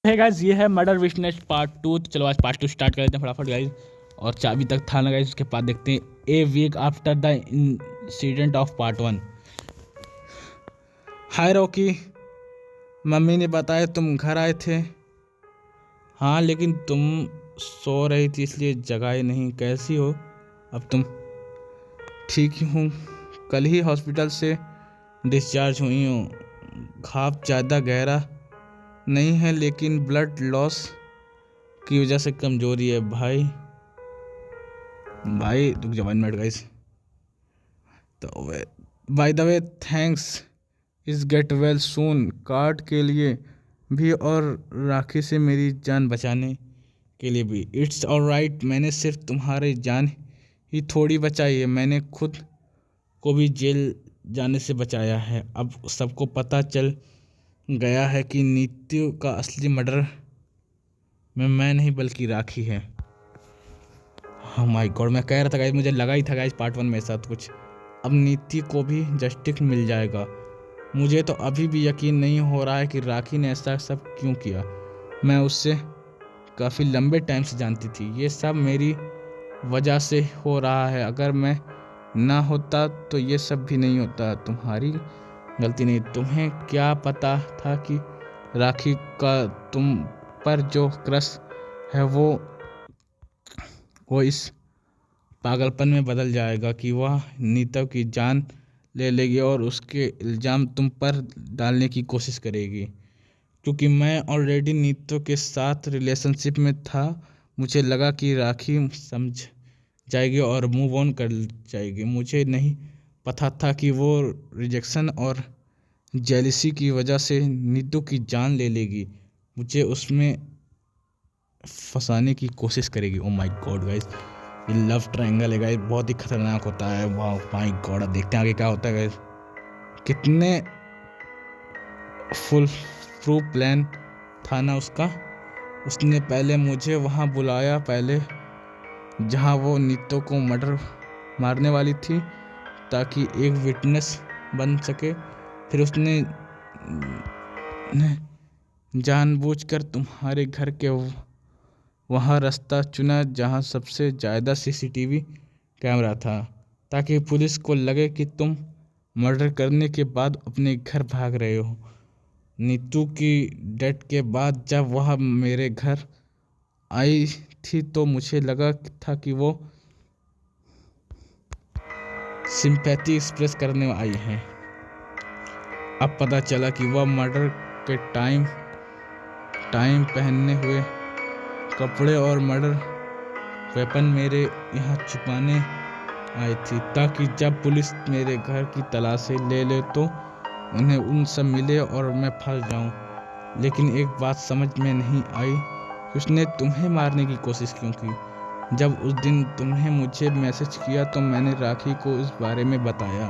है गाइस, ये है मर्डर विटनेस पार्ट 2। तो चलो आज पार्ट 2 स्टार्ट कर लेते हैं फटाफट गाइस। और चाबी तक था ना गाइस, उसके बाद देखते हैं a week after the incident of part 1। Hi Rocky, mummy ने बताया तुम घर आए थे। हाँ, लेकिन तुम सो रही थी इसलिए जगाए नहीं। कैसी हो अब तुम? ठीक ही हूँ, कल ही हॉस्पिटल से डिस्चार्ज हुई हूँ। घाव ज़्यादा गहरा नहीं है लेकिन ब्लड लॉस की वजह से कमजोरी है। भाई रुक जा 1 मिनट गाइस। तो बाय द वे थैंक्स, इस गेट वेल सून कार्ड के लिए भी और राखी से मेरी जान बचाने के लिए भी। इट्स ऑलराइट, मैंने सिर्फ तुम्हारी जान ही थोड़ी बचाई है, मैंने खुद को भी जेल जाने से बचाया है। अब सबको पता चल गया है कि नीतू का असली मर्डर में मैं नहीं बल्कि राखी है। हाँ माय गॉड, मैं कह रहा था गाइस, मुझे लगा ही था गाइस पार्ट 1 में साथ कुछ। अब नीति को भी जस्टिस मिल जाएगा। मुझे तो अभी भी यकीन नहीं हो रहा है कि राखी ने ऐसा सब क्यों किया। मैं उससे काफ़ी लंबे टाइम से जानती थी। ये सब मेरी वजह से हो रहा है। अगर मैं ना होता तो ये सब भी नहीं होता। तुम्हारी गलती नहीं। तुम्हें क्या पता था कि राखी का तुम पर जो क्रश है वो इस पागलपन में बदल जाएगा कि वह नीतू की जान ले लेगी और उसके इल्ज़ाम तुम पर डालने की कोशिश करेगी। क्योंकि मैं ऑलरेडी नीतू के साथ रिलेशनशिप में था, मुझे लगा कि राखी समझ जाएगी और मूव ऑन कर जाएगी। मुझे नहीं पता था कि वो रिजेक्शन और जेलिसी की वजह से नीतू की जान ले लेगी, मुझे उसमें फंसाने की कोशिश करेगी। ओ माय गॉड गाइस, ये लव ट्रायंगल है गाइस, बहुत ही खतरनाक होता है। वाह माय गॉड, अब देखते हैं आगे क्या होता है गाइस। कितने फुल प्रूफ प्लान था ना उसका। उसने पहले मुझे वहाँ बुलाया, पहले जहाँ वो नीतू को मारने वाली थी ताकि एक विटनेस बन सके। फिर उसने जानबूझकर तुम्हारे घर के वहाँ रास्ता चुना जहाँ सबसे ज़्यादा सीसीटीवी कैमरा था, ताकि पुलिस को लगे कि तुम मर्डर करने के बाद अपने घर भाग रहे हो। नीतू की डेथ के बाद जब वह मेरे घर आई थी तो मुझे लगा था कि वो सिंपैथी एक्सप्रेस करने आई है। अब पता चला कि वह मर्डर के टाइम पहने हुए कपड़े और मर्डर वेपन मेरे यहाँ छुपाने आई थी, ताकि जब पुलिस मेरे घर की तलाशी ले तो उन्हें उन सब मिले और मैं फंस जाऊं। लेकिन एक बात समझ में नहीं आई, उसने तुम्हें मारने की कोशिश क्यों की। जब उस दिन तुमने मुझे मैसेज किया तो मैंने राखी को इस बारे में बताया।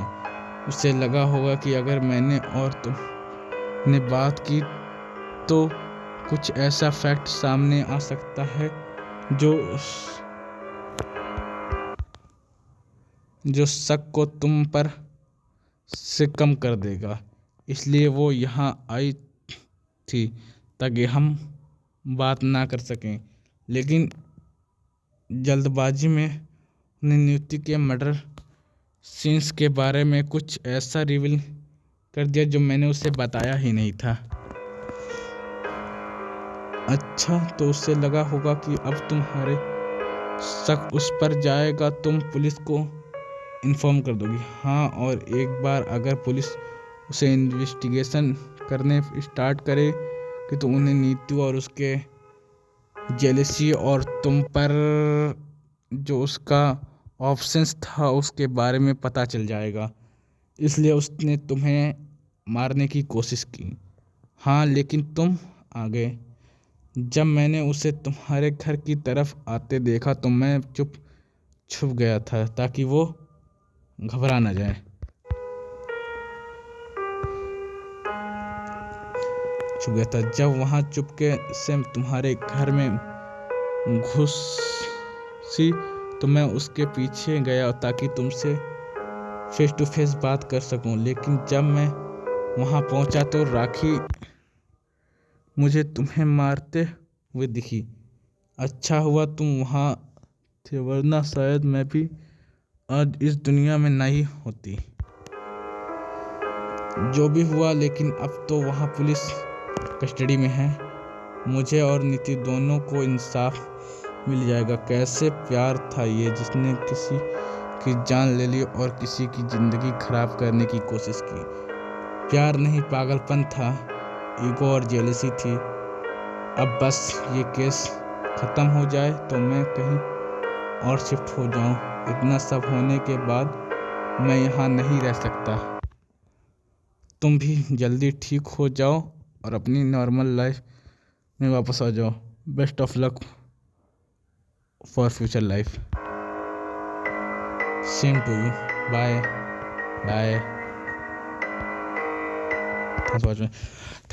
उसे लगा होगा कि अगर मैंने और तुमने बात की तो कुछ ऐसा फैक्ट सामने आ सकता है जो शक को तुम पर से कम कर देगा। इसलिए वो यहाँ आई थी ताकि हम बात ना कर सकें। लेकिन जल्दबाजी में उन्हें नीतू के मर्डर सीन्स के बारे में कुछ ऐसा रिवील कर दिया जो मैंने उसे बताया ही नहीं था। अच्छा, तो उससे लगा होगा कि अब तुम्हारे शक उस पर जाएगा, तुम पुलिस को इन्फॉर्म कर दोगी। हाँ, और एक बार अगर पुलिस उसे इन्वेस्टिगेशन करने स्टार्ट करे कि तो उन्हें नीतू और उसके जेलसी और तुम पर जो उसका ऑप्शंस था उसके बारे में पता चल जाएगा। इसलिए उसने तुम्हें मारने की कोशिश की। हाँ, लेकिन तुम आ गए। जब मैंने उसे तुम्हारे घर की तरफ आते देखा तो मैं छुप गया था ताकि वो घबरा ना जाए। छुप गया था जब वहाँ चुपके से तुम्हारे घर में घुसी तो मैं उसके पीछे गया ताकि तुमसे फेस टू फेस बात कर सकूं। लेकिन जब मैं वहाँ पहुँचा तो राखी मुझे तुम्हें मारते हुए दिखी। अच्छा हुआ तुम वहाँ थे, वरना शायद मैं भी आज इस दुनिया में नहीं होती। जो भी हुआ, लेकिन अब तो वहाँ पुलिस कस्टडी में है। मुझे और नीति दोनों को इंसाफ मिल जाएगा। कैसे प्यार था ये, जिसने किसी की जान ले ली और किसी की ज़िंदगी खराब करने की कोशिश की। प्यार नहीं, पागलपन था, ईगो और जेलसी थी। अब बस ये केस ख़त्म हो जाए तो मैं कहीं और शिफ्ट हो जाऊं। इतना सब होने के बाद मैं यहाँ नहीं रह सकता। तुम भी जल्दी ठीक हो जाओ और अपनी नॉर्मल लाइफ में वापस आ जाओ। Best of luck for future life. Same to you. Bye bye.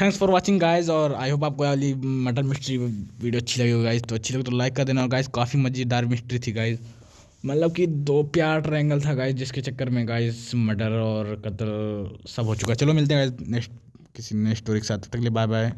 Thanks for watching guys. और आई होप आपको वाली मर्डर मिस्ट्री वीडियो अच्छी लगी हो गाइज। तो अच्छी लगी तो लाइक कर देना। और गाइज काफ़ी मज़ेदार मिस्ट्री थी गाइज। मतलब कि 2 प्यार ट्रायंगल था गाइज, जिसके चक्कर में गाइज मर्डर और कत्ल सब हो चुका है। चलो मिलते हैं गाइज नेक्स्ट किसी नई स्टोरी के साथ। तब तक के लिए बाय बाय।